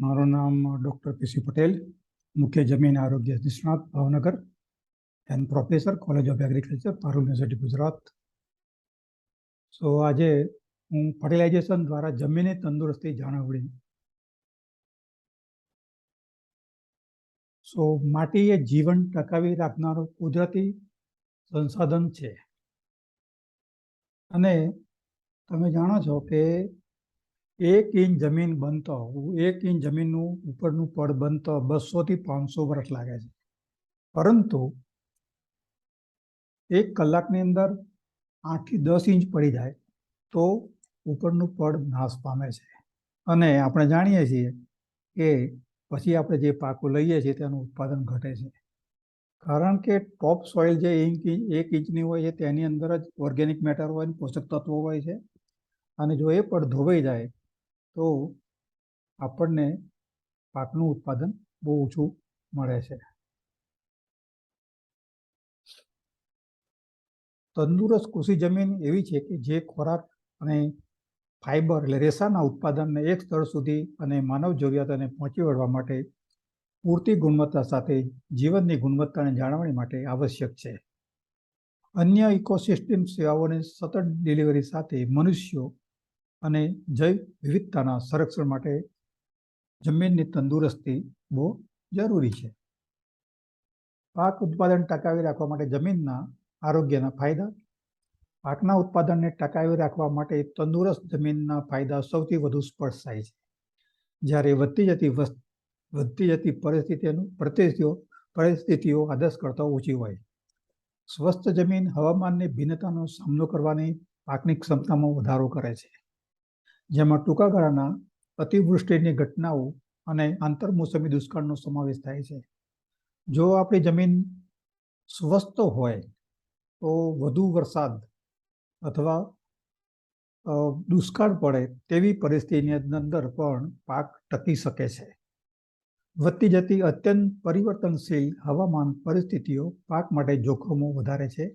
મારું નામ ડૉક્ટર પીસી પટેલ, મુખ્ય જમીન આરોગ્ય નિષ્ણાત Bhavnagar and professor college of agriculture Parul university Gujarat. So આજે હું ફર્ટિલાઇઝેશન દ્વારા જમીનની તંદુરસ્તી જાળવણી. સો માટી એ જીવન ટકાવી રાખનારું કુદરતી સંસાધન છે અને તમે જાણો છો કે 1 ઇંચ જમીન બનતો 1 ઇંચ જમીનનું ઉપરનું પડ બનતો 200 થી 500 વર્ષ લાગે છે, પરંતુ 1 કલાકની અંદર 8 થી 10 ઇંચ પડી જાય તો ઉપરનું પડ નાશ પામે છે. અને આપણે જાણીએ છીએ કે પછી આપણે જે પાકો લઈએ છીએ તેનું ઉત્પાદન ઘટે છે, કારણ કે ટોપ સોઇલ જે 1 ઇંચની હોય છે તેની અંદર જ ઓર્ગેનિક મેટર હોય, પોષક તત્વો હોય છે, અને જો એ પડ ધોવાઈ જાય તો આપણને પાકનું ઉત્પાદન બહુ ઓછું મળે છે. તંદુરસ્ત કૃષિ જમીન એવી છે કે જે ખોરાક અને ફાઇબર એટલે રેસાના ઉત્પાદનને એક સ્તર સુધી અને માનવ જરૂરિયાતોને પહોંચી વળવા માટે પૂરતી ગુણવત્તા સાથે જીવનની ગુણવત્તાને જાળવણી માટે આવશ્યક છે. અન્ય ઇકોસિસ્ટમ સેવાઓની સતત ડિલિવરી સાથે મનુષ્યો અને જૈવ વિવિધતાના સંરક્ષણ માટે જમીનની તંદુરસ્તી બહુ જરૂરી છે. પાક ઉત્પાદન ટકાવી રાખવા માટે જમીનના આરોગ્યના ફાયદા. પાકના ઉત્પાદનને ટકાવી રાખવા માટે તંદુરસ્ત જમીનના ફાયદા સૌથી વધુ સ્પષ્ટ થાય છે, જ્યારે વધતી જતી પરિસ્થિતિઓ આદર્શ કરતાં ઓછી હોય. સ્વસ્થ જમીન હવામાનની ભિન્નતાનો સામનો કરવાની પાકની ક્ષમતામાં વધારો કરે છે, જેમાં ટૂંકા ગાળાના અતિવૃષ્ટિની ઘટનાઓ અને આંતરમોસમી દુષ્કાળનો સમાવેશ થાય છે. જો આપણી જમીન સ્વસ્થ હોય તો વધુ વરસાદ અથવા દુષ્કાળ પડે તેવી પરિસ્થિતિની અંદર પણ પાક ટકી શકે છે. વધતી જતી અત્યંત પરિવર્તનશીલ હવામાન પરિસ્થિતિઓ પાક માટે જોખમો વધારે છે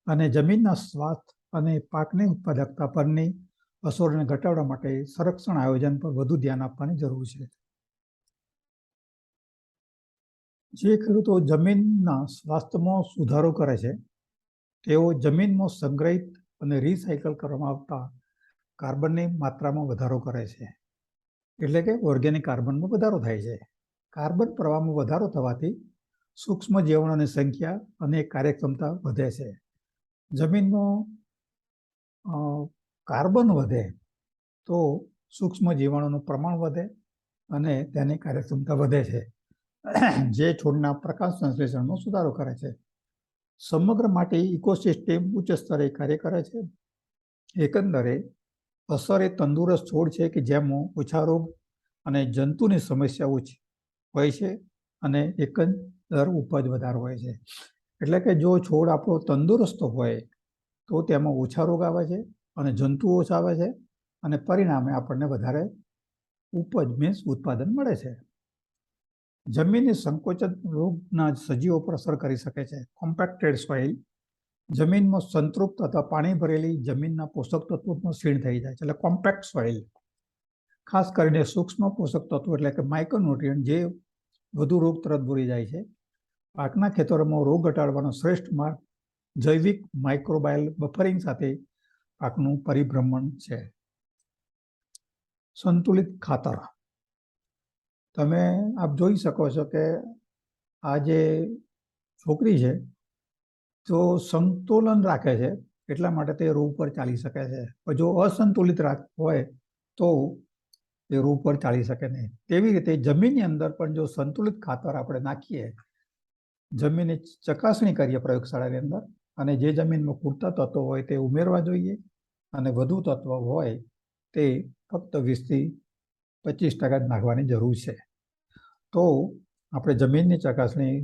અને જમીનના સ્વાસ્થ્ય અને પાકની ઉત્પાદકતા પરની અસરોને ઘટાડવા માટે સંરક્ષણ આયોજન પર વધુ ધ્યાન આપવાની જરૂર છે. જે ખેડૂતો જમીનના સ્વાસ્થ્યમાં સુધારો કરે છે તેઓ જમીનમાં સંગ્રહિત અને રિસાયકલ કરવામાં આવતા કાર્બનની માત્રામાં વધારો કરે છે, એટલે કે ઓર્ગેનિક કાર્બનમાં વધારો થાય છે. કાર્બન પ્રવાહમાં વધારો થવાથી સૂક્ષ્મ જીવાણુઓની સંખ્યા અને કાર્યક્ષમતા વધે છે. જમીનમાં કાર્બન વધે તો સૂક્ષ્મ જીવાણુનું પ્રમાણ વધે અને તેની કાર્યક્ષમતા વધે છે, જે છોડના પ્રકાશ સંશ્લેષણમાં સુધારો કરે છે. સમગ્ર માટી ઇકોસિસ્ટમ ઉચ્ચ સ્તરે કાર્ય કરે છે. એકંદરે અસર એ તંદુરસ્ત છોડ છે કે જેમાં ઓછા રોગ અને જંતુની સમસ્યા ઓછી હોય છે અને એકંદર ઉપજ વધારે હોય છે. એટલે કે જો છોડ આપણો તંદુરસ્ત હોય તો તેમાં ઓછા રોગ આવે છે અને જંતુઓ ઓછા આવે છે અને પરિણામે આપણને વધારે ઉપજ મીન્સ ઉત્પાદન મળે છે. જમીનની સંકોચન રોગના સજીવો પર અસર કરી શકે છે. કોમ્પેક્ટેડ સોઇલ જમીનમાં સંતૃપ્ત અથવા પાણી ભરેલી જમીનના પોષક તત્વોમાં ક્ષીણ થઈ જાય છે, એટલે કોમ્પેક્ટ સોઇલ. ખાસ કરીને સૂક્ષ્મ પોષક તત્વો એટલે કે માઇક્રોન્યુટ્રિયન્ટ જે વધુ રોગ તરફ દોરી જાય છે. પાકના ખેતરોમાં રોગ ઘટાડવાનો શ્રેષ્ઠ માર્ગ જૈવિક માઇક્રોબાયલ બફરિંગ સાથે પાકનું પરિભ્રમણ છે. સંતુલિત ખાતર. તમે આપ જોઈ શકો છો કે આ જે છોકરી છે તો સંતુલન રાખે છે એટલા માટે તે રોગ પર ચાલી શકે છે, પણ જો અસંતુલિત હોય તો એ રોગ પર ચાલી શકે નહીં. તેવી રીતે જમીનની અંદર પણ જો સંતુલિત ખાતર આપણે નાખીએ, જમીનની ચકાસણી કરીએ પ્રયોગશાળાની અંદર, અને જે જમીનમાં પૂરતા તત્વો હોય તે ઉમેરવા જોઈએ અને વધુ તત્વો હોય તે ફક્ત 20 થી 25% જ નાખવાની જરૂર છે. તો આપણે જમીનની ચકાસણી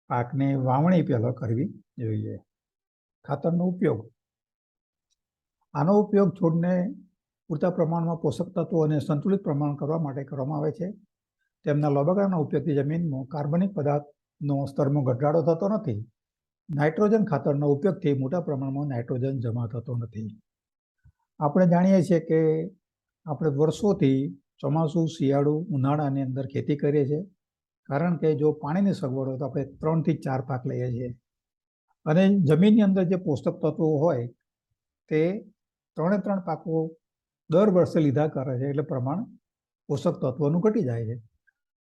પાકની વાવણી પહેલાં કરવી જોઈએ. ખાતરનો ઉપયોગ. આનો ઉપયોગ છોડને પૂરતા પ્રમાણમાં પોષક તત્વો અને સંતુલિત પ્રમાણ કરવા માટે કરવામાં આવે છે. તેમના લાંબા ગાળાના ઉપયોગથી જમીનમાં કાર્બનિક પદાર્થનો સ્તરમાં ઘટાડો થતો નથી. નાઇટ્રોજન ખાતરના ઉપયોગથી મોટા પ્રમાણમાં નાઇટ્રોજન જમા થતો નથી. આપણે જાણીએ છીએ કે આપણે વર્ષોથી ચોમાસું, શિયાળુ, ઉનાળાની અંદર ખેતી કરીએ છીએ, કારણ કે જો પાણીની સગવડ હોય તો આપણે 3 થી 4 પાક લઈએ છીએ અને જમીનની અંદર જે પોષક તત્વો હોય તે 3 પાકો દર વર્ષે લીધા કરે છે, એટલે પ્રમાણ પોષક તત્વોનું ઘટી જાય છે.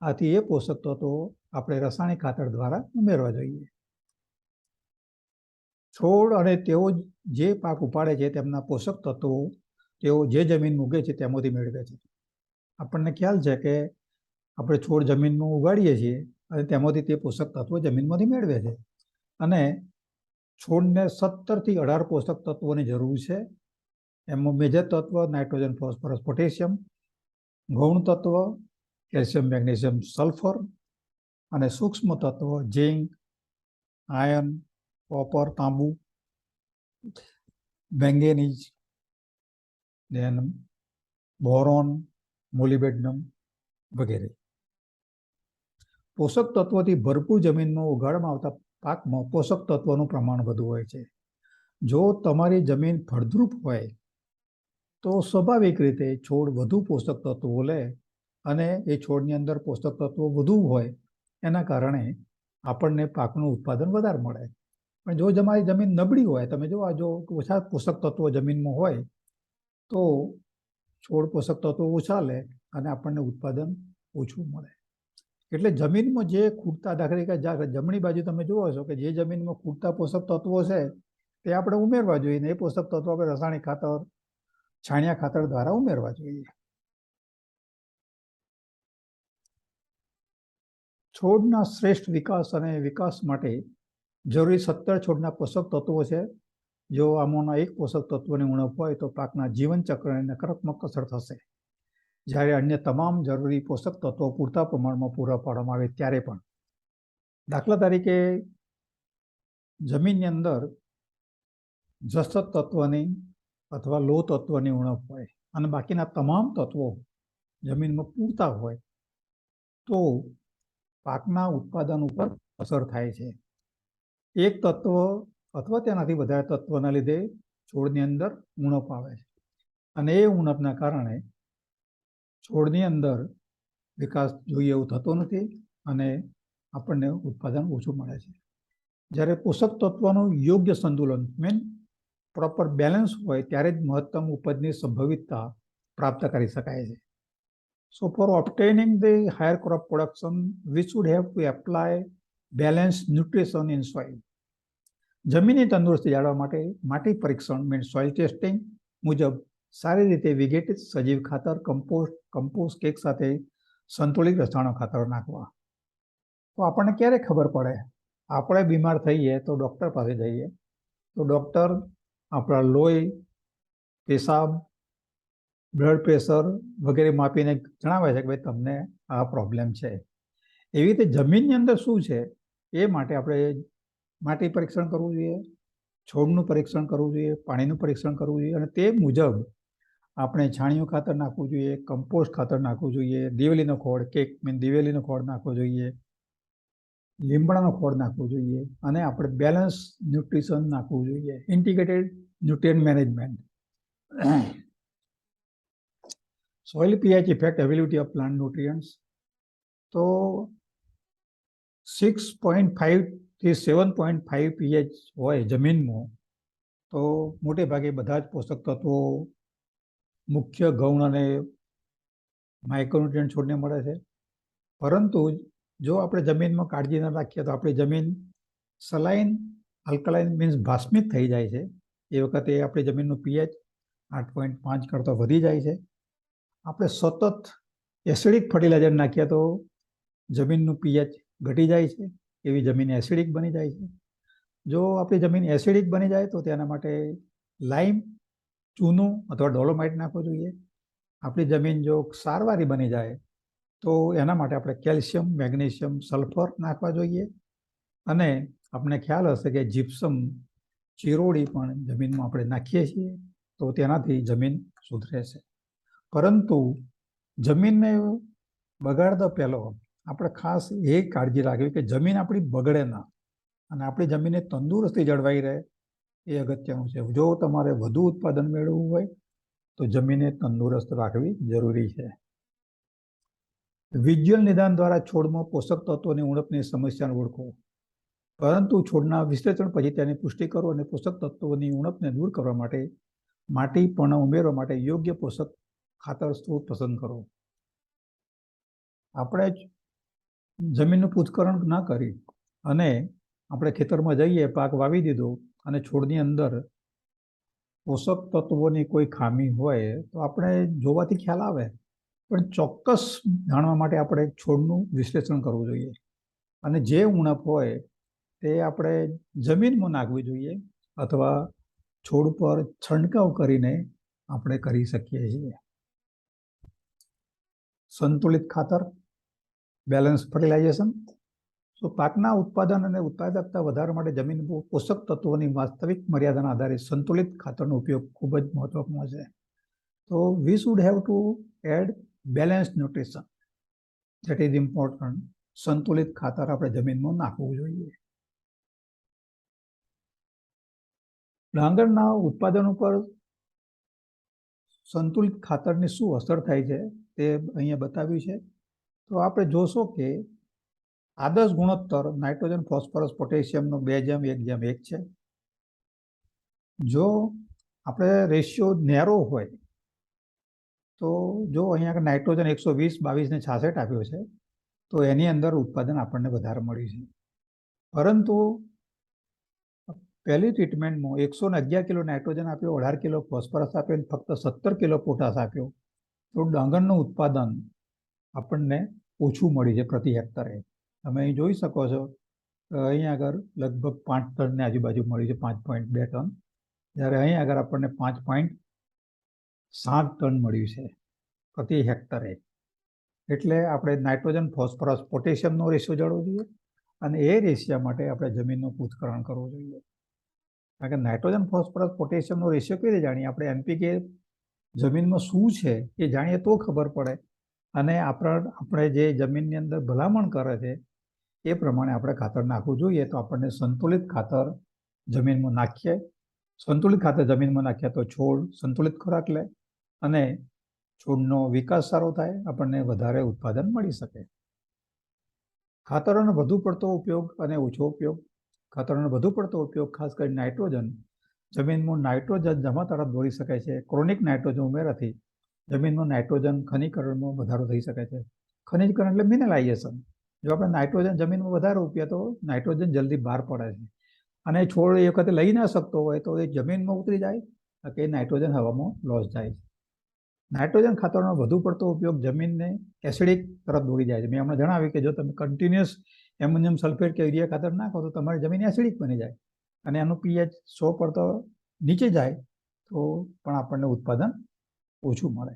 આથી એ પોષક તત્વો આપણે રાસાયણિક ખાતર દ્વારા ઉમેરવા જોઈએ. છોડ અને તેઓ જે પાક ઉપાડે છે તેમના પોષક તત્વો તેઓ જે જમીન મૂકે છે તેમાંથી મેળવે છે. આપણને ખ્યાલ છે કે આપણે છોડ જમીનમાં ઉગાડીએ છીએ અને તેમાંથી તે પોષક તત્વો જમીનમાંથી મેળવે છે અને છોડને 17 થી 18 પોષક તત્વોની જરૂર છે. એમાં મેજર તત્વ નાઇટ્રોજન, ફોસ્ફરસ, પોટેશિયમ, ગૌણ તત્વ કેલ્શિયમ, મેગ્નેશિયમ, સલ્ફર અને સૂક્ષ્મ તત્વ ઝીંક, આયર્ન, કોપર, તાંબુ, મેંગેનીઝ, દેન બોરોન, મોલિબેડનમ વગેરે. પોષક તત્વોથી ભરપૂર જમીનમાં ઉગાડવામાં આવતા પાકમાં પોષક તત્વોનું પ્રમાણ વધુ હોય છે. જો તમારી જમીન ફળદ્રુપ હોય તો સ્વાભાવિક રીતે છોડ વધુ પોષક તત્વો લે અને એ છોડની અંદર પોષક તત્વો વધુ હોય એના કારણે આપણને પાકનું ઉત્પાદન વધારે મળે. પણ જો તમારી જમીન નબળી હોય, તમે જો ઓછા પોષક તત્વો જમીનમાં હોય તો છોડ પોષક તત્વો ઓછા લે અને આપણને ઉત્પાદન ઓછું મળે. એટલે જમીનમાં જે ખૂટતા, દાખલા તરીકે જમણી બાજુ તમે જુઓ છો કે જે જમીનમાં ખૂટતા પોષક તત્વો છે તે આપણે ઉમેરવા જોઈએ ને એ પોષક તત્વો આપણે રાસાયણિક ખાતર, છાણિયા ખાતર દ્વારા ઉમેરવા જોઈએ. છોડના શ્રેષ્ઠ વિકાસ અને વિકાસ માટે જરૂરી 17 છોડના પોષક તત્વો છે. જો આમાંના એક પોષક તત્વની ઉણપ હોય તો પાકના જીવન ચક્રને નકારાત્મક અસર થશે. જ્યારે અન્ય તમામ જરૂરી પોષક તત્વો પૂરતા પ્રમાણમાં પૂરા પાડવામાં આવે ત્યારે પણ. દાખલા તરીકે જમીનની અંદર જસ્ત તત્વની અથવા લોહ તત્વની ઉણપ હોય અને બાકીના તમામ તત્વો જમીનમાં પૂરતા હોય તો પાકના ઉત્પાદન ઉપર અસર થાય છે. એક તત્વ અથવા તેનાથી વધારે તત્વના લીધે છોડની અંદર ઉણપ આવે છે અને એ ઉણપના કારણે છોડની અંદર વિકાસ જોઈએ એવું થતો નથી અને આપણને ઉત્પાદન ઓછું મળે છે. જ્યારે પોષક તત્વોનું યોગ્ય સંતુલન પ્રોપર બેલેન્સ હોય ત્યારે જ મહત્તમ ઉપજની સંભવિતતા પ્રાપ્ત કરી શકાય છે. So for obtaining the higher crop production, we should have to apply balanced nutrition in soil. જમીનની તંદુરસ્તી જાળવવા માટે માટી પરીક્ષણ સોઇલ ટેસ્ટિંગ મુજબ સારી રીતે વિઘટિત સજીવ ખાતર, કમ્પોસ્ટ કેક સાથે સંતુલિત રસાયણો ખાતર નાખવા. તો આપણને ક્યારે ખબર પડે? આપણે બીમાર થઈએ તો ડૉક્ટર પાસે જઈએ તો ડૉક્ટર આપણા લોહી, પેશાબ, બ્લડ પ્રેશર વગેરે માપીને જણાવે છે કે ભાઈ તમને આ પ્રોબ્લેમ છે. એવી રીતે જમીનની અંદર શું છે એ માટે આપણે માટી પરીક્ષણ કરવું જોઈએ, છોડનું પરીક્ષણ કરવું જોઈએ, પાણીનું પરીક્ષણ કરવું જોઈએ અને તે મુજબ આપણે છાણિયું ખાતર નાખવું જોઈએ, કમ્પોસ્ટ ખાતર નાખવું જોઈએ, દિવેલીનો ખોળ, દિવેલીનો ખોળ નાખવો જોઈએ, લીમડાનો ખોળ નાખવો જોઈએ અને આપણે બેલેન્સ ન્યુટ્રિશન નાખવું જોઈએ, integrated nutrient management. Soil pH effect ability of plant nutrients. તો 6.5 થી 7.5 pH હોય જમીનમાં તો મોટે ભાગે બધા જ પોષક તત્વો મુખ્ય ગૌણ અને માઇક્રોન્યુટ્રિયન્ટ છોડને મળે છે. પરંતુ જો આપણે જમીનમાં કાળજી ન રાખીએ તો આપણી જમીન સલાઇન, આલ્કલાઇન મીન્સ ભાસ્મિત થઈ જાય છે. એ વખતે આપણી જમીનનું pH 8.5 કરતાં વધી જાય છે. આપણે સતત એસિડિક ફર્ટિલાઇઝર નાખીએ તો જમીનનું pH ઘટી જાય છે, એવી જમીન એસિડિક બની જાય છે. જો આપણી જમીન એસિડિક બની જાય તો તેના માટે લાઇમ, ચૂનું અથવા ડોલોમાઇટ નાખવો જોઈએ. આપણી જમીન જો ક્ષારવાળી બની જાય તો એના માટે આપણે કેલ્શિયમ, મેગ્નેશિયમ, સલ્ફર નાખવા જોઈએ અને આપણને ખ્યાલ હશે કે જીપ્સમ, ચિરોડી પણ જમીનમાં આપણે નાખીએ છીએ તો તેનાથી જમીન સુધરે છે. પરંતુ જમીનને બગાડતા પહેલો આપણે ખાસ એ કાળજી રાખવી કે જમીન આપણી બગડે ના અને આપણી જમીનને તંદુરસ્તી જળવાઈ રહે એ અગત્યનું છે. જો તમારે વધુ ઉત્પાદન મેળવવું હોય તો જમીનને તંદુરસ્ત રાખવી જરૂરી છે. વિઝ્યુઅલ નિદાન દ્વારા છોડમાં પોષક તત્વોની ઉણપની સમસ્યાને ઓળખો, પરંતુ છોડના વિશ્લેષણ પછી તેની પુષ્ટિ કરો અને પોષક તત્વોની ઉણપને દૂર કરવા માટે માટી પણ ઉમેરવા માટે યોગ્ય પોષક ખાતર સ્ત્રોત પસંદ કરો. આપણે જમીનનું પૃથ્થકરણ ન કરી અને આપણે ખેતરમાં જઈએ, પાક વાવી દીધો અને છોડની અંદર પોષક તત્વોની કોઈ ખામી હોય તો આપણે જોવાથી ખ્યાલ આવે, પણ ચોક્કસ જાણવા માટે આપણે છોડનું વિશ્લેષણ કરવું જોઈએ અને જે ઉણપ હોય તે આપણે જમીનમાં નાખવી જોઈએ અથવા છોડ પર છંટકાવ કરીને આપણે કરી શકીએ છીએ. સંતુલિત ખાતર, બેલેન્સ ફર્ટિલાઇઝેશન. તો પાકના ઉત્પાદન અને ઉત્પાદકતા વધારવા માટે જમીન પોષક તત્વોની વાસ્તવિક મર્યાદાના આધારે સંતુલિત ખાતરનો ઉપયોગ ખૂબ જ મહત્વપૂર્ણ છે. તો we should have to add balance nutrition, that is important. સંતુલિત ખાતર આપણે જમીનમાં નાખવું જોઈએ. ડાંગરના ઉત્પાદન ઉપર સંતુલિત ખાતરની શું અસર થાય છે તે અહીંયા બતાવ્યું છે. તો આપણે જોશો કે આદર્શ ગુણોત્તર નાઇટ્રોજન, ફોસ્ફરસ, પોટેશિયમનો 2:1:1 છે. જો આપણે રેશિયો નેરો હોય તો જો અહીંયા નાઇટ્રોજન 120, 22 ને 66 આપ્યો છે તો એની અંદર ઉત્પાદન આપણને વધારે મળ્યું છે. પરંતુ પહેલી ટ્રીટમેન્ટમાં 111 કિલો નાઇટ્રોજન આપ્યો, 18 કિલો ફોસ્ફરસ આપ્યો અને ફક્ત 17 કિલો પોટાશ આપ્યો, તો ડાંગરનું ઉત્પાદન આપણને ઓછું મળ્યું છે પ્રતિ હેક્ટરે. તમે અહીં જોઈ શકો છો, અહીં આગળ લગભગ 5 ટનની આજુબાજુ મળ્યું છે, 5.2 ટન, જ્યારે અહીં આગળ આપણને 5.7 ટન મળ્યું છે પ્રતિ હેક્ટરે. એટલે આપણે નાઇટ્રોજન, ફોસ્ફરસ, પોટેશિયમનો રેશિયો જાળવવો જોઈએ અને એ રેશિયા માટે આપણે જમીનનું પૃથ્થકરણ કરવું જોઈએ. કારણ કે નાઇટ્રોજન, ફોસ્ફરસ, પોટેશિયમનો રેશિયો કેવી રીતે જાણીએ? આપણે એનપીકે જમીનમાં શું છે એ જાણીએ તો ખબર પડે અને આપણે જે જમીનની અંદર ભલામણ કરે છે એ પ્રમાણે આપણે ખાતર નાખવું જોઈએ. તો આપણને સંતુલિત ખાતર જમીનમાં નાખીએ. સંતુલિત ખાતર જમીનમાં નાખીએ તો છોડ સંતુલિત ખોરાક લે અને છોડનો વિકાસ સારો થાય, આપણને વધારે ઉત્પાદન મળી શકે. ખાતરોનો વધુ પડતો ઉપયોગ અને ઓછો ઉપયોગ. ખાતરોનો વધુ પડતો ઉપયોગ, ખાસ કરીને નાઇટ્રોજન, જમીનમાં નાઇટ્રોજન જમા તરફ દોરી શકે છે. ક્રોનિક નાઇટ્રોજન ઉમેરાથી જમીનમાં નાઇટ્રોજન ખનીકરણમાં વધારો થઈ શકે છે. ખનીજકરણ એટલે મિનરલાઇઝેશન. જો આપણે નાઇટ્રોજન જમીનમાં વધારે ઉપ્યા તો નાઇટ્રોજન જલ્દી બહાર પડે છે અને છોડ એ વખતે લઈ ના શકતો હોય તો એ જમીનમાં ઉતરી જાય કે નાઇટ્રોજન હવામાં લોસ જાય છે. નાઇટ્રોજન ખાતરનો વધુ પડતો ઉપયોગ જમીનને એસિડિક તરફ દોરી જાય છે. મેં હમણાં જણાવ્યું કે જો તમે કન્ટિન્યુઅસ એમોનિયમ સલ્ફેટ કે યુરિયા ખાતર નાખો તો તમારી જમીન એસિડિક બની જાય અને એનું પીએચ 100 પર તો નીચે જાય તો પણ આપણને ઉત્પાદન ઓછું મળે.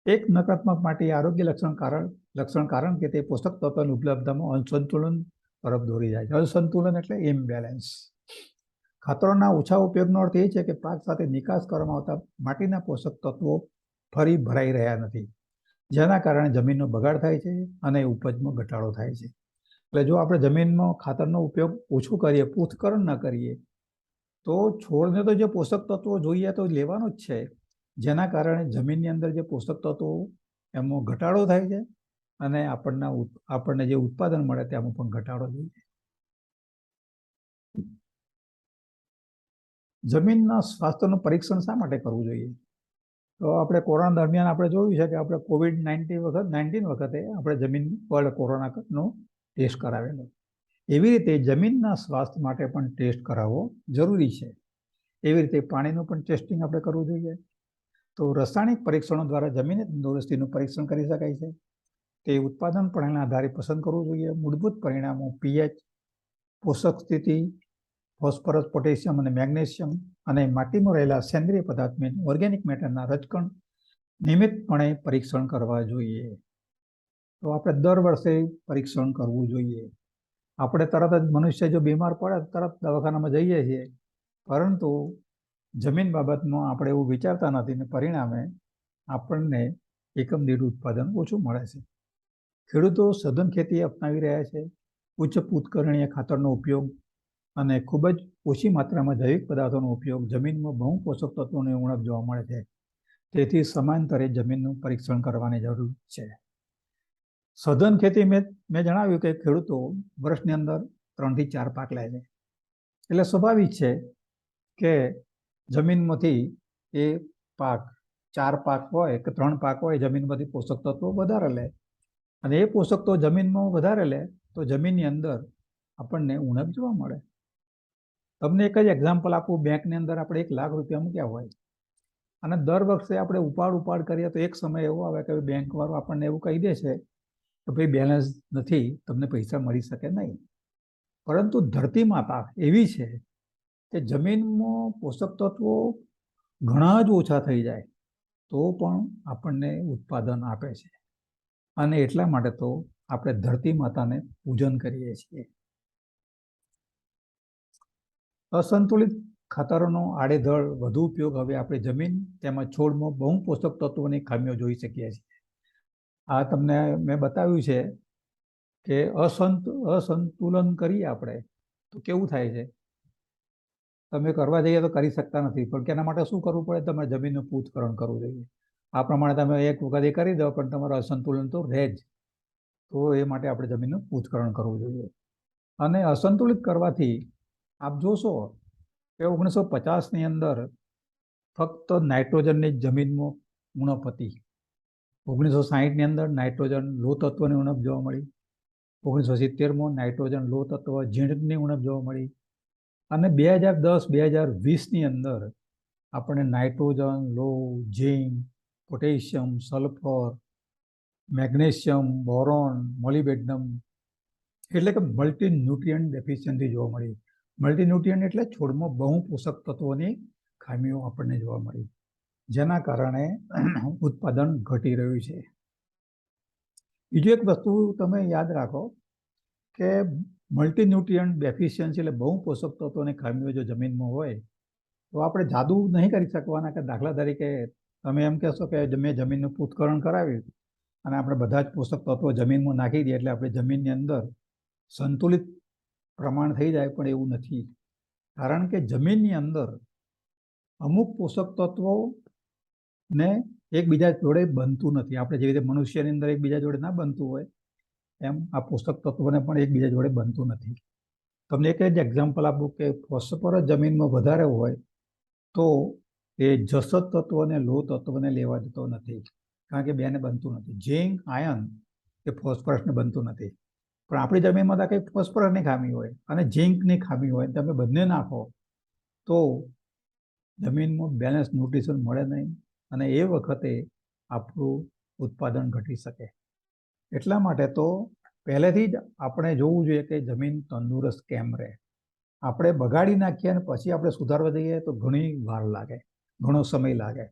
એક નકારાત્મક માટે આરોગ્ય લક્ષણ કારણ કે તે પોષક તત્વોની ઉપલબ્ધતામાં અસંતુલન તરફ દોરી જાય છે. અસંતુલન એટલે ઇમ્બેલેન્સ. ખાતરોના ઓછા ઉપયોગનો અર્થ એ છે કે પાક સાથે નિકાસ કરવામાં આવતા માટીના પોષક તત્વો ફરી ભરાઈ રહ્યા નથી, જેના કારણે જમીનનો બગાડ થાય છે અને ઉપજમાં ઘટાડો થાય છે. એટલે જો આપણે જમીનમાં ખાતરનો ઉપયોગ ઓછો કરીએ, પૃથ્થકરણ ન કરીએ તો છોડને તો જે પોષક તત્વો જોઈએ તો લેવાનું જ છે, જેના કારણે જમીનની અંદર જે પોષક તત્વો એમાં ઘટાડો થાય છે અને આપણને જે ઉત્પાદન મળે તેમાં પણ ઘટાડો થાય છે. જમીનના સ્વાસ્થ્યનું પરીક્ષણ શા માટે કરવું જોઈએ? તો આપણે કોરોના દરમિયાન આપણે જોયું છે કે આપણે COVID-19 વખતે આપણે જમીન પર કોરોનાનો ટેસ્ટ કરાવેલો. એવી રીતે જમીનના સ્વાસ્થ્ય માટે પણ ટેસ્ટ કરાવવો જરૂરી છે. એવી રીતે પાણીનું પણ ટેસ્ટિંગ આપણે કરવું જોઈએ. તો રાસાયણિક પરીક્ષણો દ્વારા જમીનની તંદુરસ્તીનું પરીક્ષણ કરી શકાય છે. તે ઉત્પાદન પરિણામના આધારે પસંદ કરવું જોઈએ. મૂળભૂત પરિણામો પીએચ, પોષક સ્થિતિ, ફોસ્ફરસ, પોટેશિયમ અને મેગ્નેશિયમ અને માટીમાં રહેલા સેન્દ્રિય પદાર્થ ઓર્ગેનિક મેટરના રજકણ નિયમિતપણે પરીક્ષણ કરવા જોઈએ. તો આપણે દર વર્ષે પરીક્ષણ કરવું જોઈએ. આપણે તરત જ મનુષ્ય જો બીમાર પડે તરત દવાખાનામાં જઈએ છીએ, પરંતુ જમીન બાબતમાં આપણે એવું વિચારતા નથી ને પરિણામે આપણને એકમ દીઠ ઉત્પાદન ઓછું મળે છે. ખેડૂતો સઘન ખેતી અપનાવી રહ્યા છે. ઉચ્ચ પૃથ્થકરણીય ખાતરનો ઉપયોગ અને ખૂબ જ ઓછી માત્રામાં જૈવિક પદાર્થોનો ઉપયોગ જમીનમાં બહુ પોષક તત્વોની ઉણપ જોવા મળે છે. તેથી સમાંતરે જમીનનું પરીક્ષણ કરવાની જરૂર છે. સઘન ખેતી મેં જણાવ્યું કે ખેડૂતો વર્ષની અંદર 3 થી 4 પાક લે છે. એટલે સ્વાભાવિક છે કે જમીનમાંથી એ પાક 4 પાક હોય કે 3 પાક હોય, જમીનમાંથી પોષક તત્વો વધારે લે, અને એ પોષક તત્વો જમીનમાં વધારે લે તો જમીનની અંદર આપણને ઉણપ જોવા મળે. તમને એક જ એક્ઝામ્પલ આપું. બેંકની અંદર આપણે 1 લાખ રૂપિયા મૂક્યા હોય અને દર વર્ષે આપણે ઉપાડ કરીએ તો એક સમય એવો આવે કે બેંક વાળો આપણને એવું કહી દે છે કે ભાઈ બેલેન્સ નથી, તમને પૈસા મળી શકે નહીં. પરંતુ ધરતી માતા એવી છે કે જમીનમાં પોષક તત્વો ઘણા જ ઓછા થઈ જાય તો પણ આપણને ઉત્પાદન આપે છે, અને એટલા માટે તો આપણે ધરતી માતાને પૂજન કરીએ છીએ. અસંતુલિત ખાતરોનો આડેધડ વધુ ઉપયોગ હવે આપણે જમીન તેમજ છોડમાં બહુ પોષક તત્વોની ખામીઓ જોઈ શકીએ છીએ. આ તમને મેં બતાવ્યું છે કે અસંતુલન કરીએ આપણે તો કેવું થાય છે. તમે કરવા જઈએ તો કરી શકતા નથી, પણ એના માટે શું કરવું પડે? તમારે જમીનનું પૂતકરણ કરવું જોઈએ. આ પ્રમાણે તમે એક વખત એ કરી દો પણ તમારું અસંતુલન તો રહે જ. તો એ માટે આપણે જમીનનું પૂતકરણ કરવું જોઈએ. અને અસંતુલિત કરવાથી આપ જોશો કે 1950ની અંદર ફક્ત નાઇટ્રોજનની જમીનમાં ઉણપ હતી. 1960ની અંદર નાઇટ્રોજન લો તત્વની ઉણપ જોવા મળી. 1970માં નાઇટ્રોજન લો તત્વ ઝીણકની ઉણપ જોવા મળી. અને 2010-2020ની અંદર આપણને નાઇટ્રોજન, લો, ઝીંક, potassium, sulphur, magnesium, boron, molybdenum એટલે કે મલ્ટી ન્યુટ્રિયન્ટ ડેફિશિયન્સી જોવા મળી. મલ્ટી ન્યુટ્રિયન્ટ એટલે છોડમાં બહુ પોષક તત્વોની ખામીઓ આપણને જોવા મળી, જેના કારણે ઉત્પાદન ઘટી રહ્યું છે. બીજું એક વસ્તુ તમે યાદ રાખો કે મલ્ટી ન્યુટ્રિયન્ટ ડેફિશિયન્સી એટલે બહુ પોષક તત્વોની ખામીઓ જો જમીનમાં હોય તો આપણે જાદુ નહીં કરી શકવાના કે દાખલા તરીકે તમે એમ કહેશો કે મેં જમીનનું પૂતકરણ કરાવ્યું અને આપણે બધા જ પોષક તત્વો જમીનમાં નાખી દઈએ એટલે આપણે જમીનની અંદર સંતુલિત પ્રમાણ થઈ જાય, પણ એવું નથી. કારણ કે જમીનની અંદર અમુક પોષક તત્વો ને એકબીજા જોડે બનતું નથી. આપણે જે રીતે મનુષ્યની અંદર એકબીજા જોડે ના બનતું હોય એમ આ પોષક તત્વોને પણ એકબીજા જોડે બનતું નથી. તમને એક જ એક્ઝામ્પલ આપું કે ફોસ્ફરસ જમીનમાં વધારે હોય તો એ જસત તત્વને લો તત્વને લેવા જતો નથી, કારણ કે બેને બનતું નથી. ઝીંક, આયન એ ફોસ્ફરસને બનતું નથી. પણ આપણી જમીનમાં તો કંઈક ફોસ્ફરસની ખામી હોય અને ઝીંકની ખામી હોય, તમે બંને નાખો તો જમીનમાં બેલેન્સ ન્યુટ્રિશન મળે નહીં અને એ વખતે આપણું ઉત્પાદન ઘટી શકે. એટલા માટે તો પહેલેથી જ આપણે જોવું જોઈએ કે જમીન તંદુરસ્ત કેમ રહે. આપણે બગાડી નાખીએ અને પછી આપણે સુધારવા જઈએ તો ઘણી વાર લાગે, ઘણો સમય લાગે.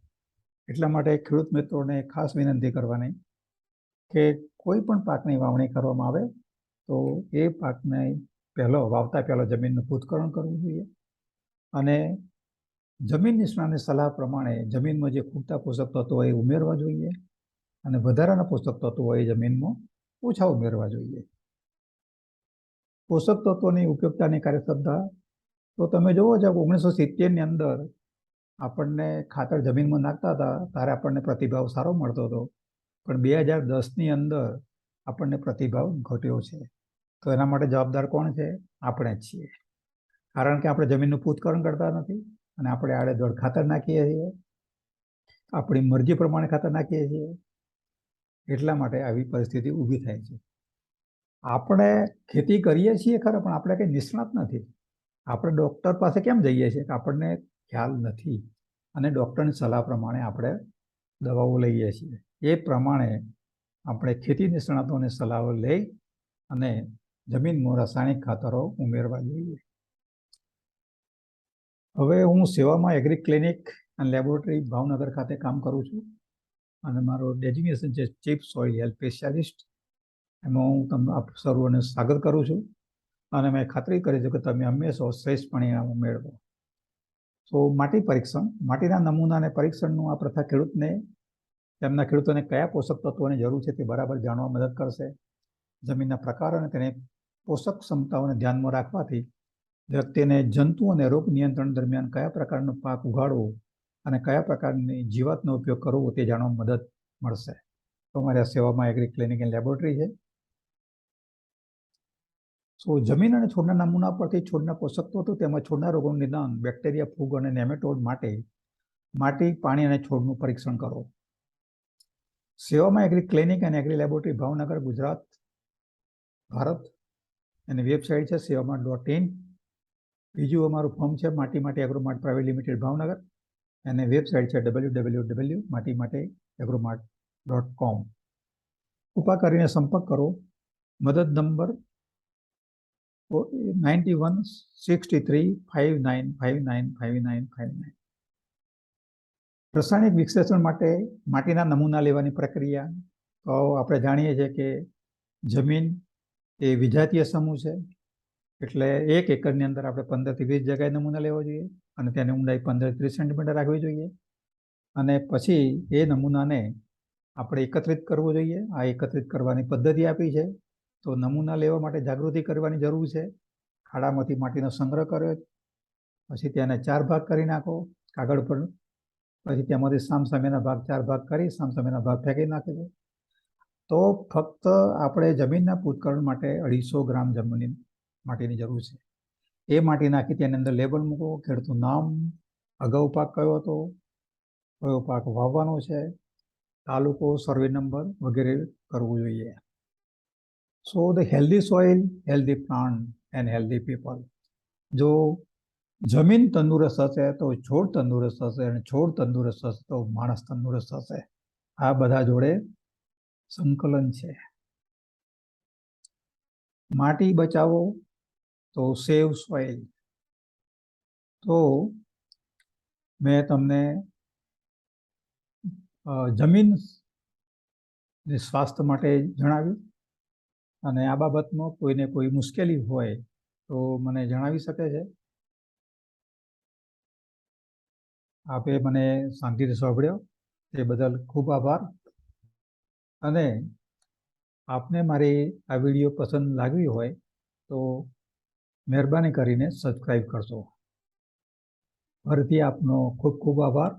એટલા માટે ખેડૂત મિત્રોને ખાસ વિનંતી કરવાની કે કોઈ પણ પાકની વાવણી કરવામાં આવે તો એ પાકને વાવતા પહેલો જમીનનું પૂતકરણ કરવું જોઈએ અને જમીન નિષ્ણાતની સલાહ પ્રમાણે જમીનમાં જે ખૂટતા પોષક તત્વો હોય એ ઉમેરવા જોઈએ અને વધારાના પોષક તત્વો હોય એ જમીનમાં ઓછા ઉમેરવા જોઈએ. પોષક તત્વોની ઉપયોગતાની કાર્યક્ષમતા તો તમે જોવો છો 1970ની અંદર આપણને ખાતર જમીનમાં નાખતા હતા ત્યારે આપણને પ્રતિભાવ સારો મળતો હતો, પણ 2010ની અંદર આપણને પ્રતિભાવ ઘટ્યો છે. તો એના માટે જવાબદાર કોણ છે? આપણે જ છીએ. કારણ કે આપણે જમીનનું પૂતકરણ કરતા નથી અને આપણે આડેધડ ખાતર નાખીએ છીએ, આપણી મરજી પ્રમાણે ખાતર નાખીએ છીએ. એટલા માટે આવી પરિસ્થિતિ ઊભી થાય છે. આપણે ખેતી કરીએ છીએ ખરા, પણ આપણે કંઈ નિષ્ણાત નથી. આપણે ડૉક્ટર પાસે કેમ જઈએ છીએ કે આપણને ખ્યાલ નથી અને ડૉક્ટરની સલાહ પ્રમાણે આપણે દવાઓ લઈએ છીએ. એ પ્રમાણે આપણે ખેતી નિષ્ણાતોની સલાહો લઈ અને જમીનમાં રાસાયણિક ખાતરો ઉમેરવા જોઈએ. હવે હું સેવામાં એગ્રી ક્લિનિક અને લેબોરેટરી ભાવનગર ખાતે કામ કરું છું અને મારું ડેઝિગ્નેશન છે ચીફ સોઇલ હેલ્થ સ્પેશિયાલિસ્ટ. એમાં હું તમને આપ સર્વોને સ્વાગત કરું છું અને મેં ખાતરી કરી છે કે તમે હંમેશા શ્રેષ્ઠ પરિણામ મેળવો. તો માટી પરીક્ષણ, માટીના નમૂનાને પરીક્ષણનું આ પ્રથા તેમના ખેડૂતોને કયા પોષક તત્વોની જરૂર છે તે બરાબર જાણવા મદદ કરશે. જમીનના પ્રકાર અને તેને પોષક ક્ષમતાઓને ધ્યાનમાં રાખવાથી વ્યક્તિને જંતુ અને રોગ નિયંત્રણ દરમિયાન કયા પ્રકારનો પાક ઉગાડવો અને કયા પ્રકારની જીવાતનો ઉપયોગ કરવો તે જાણવા મદદ મળશે. તો અમારી આ સેવામાં એગ્રી ક્લિનિક એન્ડ લેબોરેટરી છે. સો જમીન અને છોડના નમૂના પરથી છોડના પોષક તત્વો તેમજ છોડના રોગોનું નિદાન, બેક્ટેરિયા, ફૂગ અને નેમેટોડ માટે માટી, પાણી અને છોડનું પરીક્ષણ કરો. સેવામાં એગ્રી ક્લિનિક અને એગ્રી લેબોરેટરી, ભાવનગર, ગુજરાત, ભારત. એની વેબસાઇટ છે sevama.in. બીજું અમારું ફોર્મ છે માટી માટે એગ્રોમાર્ટ પ્રાઇવેટ લિમિટેડ, ભાવનગર. અને વેબસાઇટ છે www.matimateagromart.com. કૃપા કરીને સંપર્ક કરો. મદદ નંબર 916359595959. રાસાયણિક વિશ્લેષણ માટે માટીના નમૂના લેવાની પ્રક્રિયા. તો આપણે જાણીએ છીએ કે જમીન એ વિજાતીય સમૂહ છે, એટલે 1 એકરની અંદર આપણે 15 થી 20 જગ્યાએ નમૂના લેવો જોઈએ અને તેની ઊંડાઈ 15 થી 30 સેન્ટીમીટર રાખવી જોઈએ. અને પછી એ નમૂનાને આપણે એકત્રિત કરવો જોઈએ. આ એકત્રિત કરવાની પદ્ધતિ આપી છે. તો નમૂના લેવા માટે જાગૃતિ કરવાની જરૂર છે. ખાડામાંથી માટીનો સંગ્રહ કર્યો, પછી તેને 4 ભાગ કરી નાખો કાગળ પર. પછી તેમાંથી સામસામેના ભાગ 4 ભાગ કરી સામસામેના ભાગ ફેંકી નાખી દો. તો ફક્ત આપણે જમીનના પૃથ્થકરણ માટે 250 ગ્રામ જમીન માટીની જરૂર છે. એ માટી નાખી તેની અંદર લેબલ મૂકો, ખેડૂતનું નામ, અગાઉ પાક કયો હતો, કયો પાક વાવવાનો છે, તાલુકો, સર્વે નંબર વગેરે કરવું જોઈએ. So the healthy soil, healthy plant and healthy people. જો જમીન તંદુરસ્ત હશે તો છોડ તંદુરસ્ત હશે, અને છોડ તંદુરસ્ત હશે તો માણસ તંદુરસ્ત હશે. આ બધા જોડે સંકલન છે. માટી બચાવો તો સેવ સોઇલ. તો મેં તમને જમીન સ્વાસ્થ્ય માટે જણાવ્યું, અને આ બાબતમાં કોઈને કોઈ મુશ્કેલી હોય તો મને જણાવી શકે છે. આપે મને શાંતિથી સાંભળ્યો તે બદલ ખૂબ આભાર. અને આપને મારી આ વિડીયો પસંદ લાગવી હોય તો મહેરબાની કરીને સબસ્ક્રાઈબ કરશો. ફરીથી આપનો ખૂબ ખૂબ આભાર.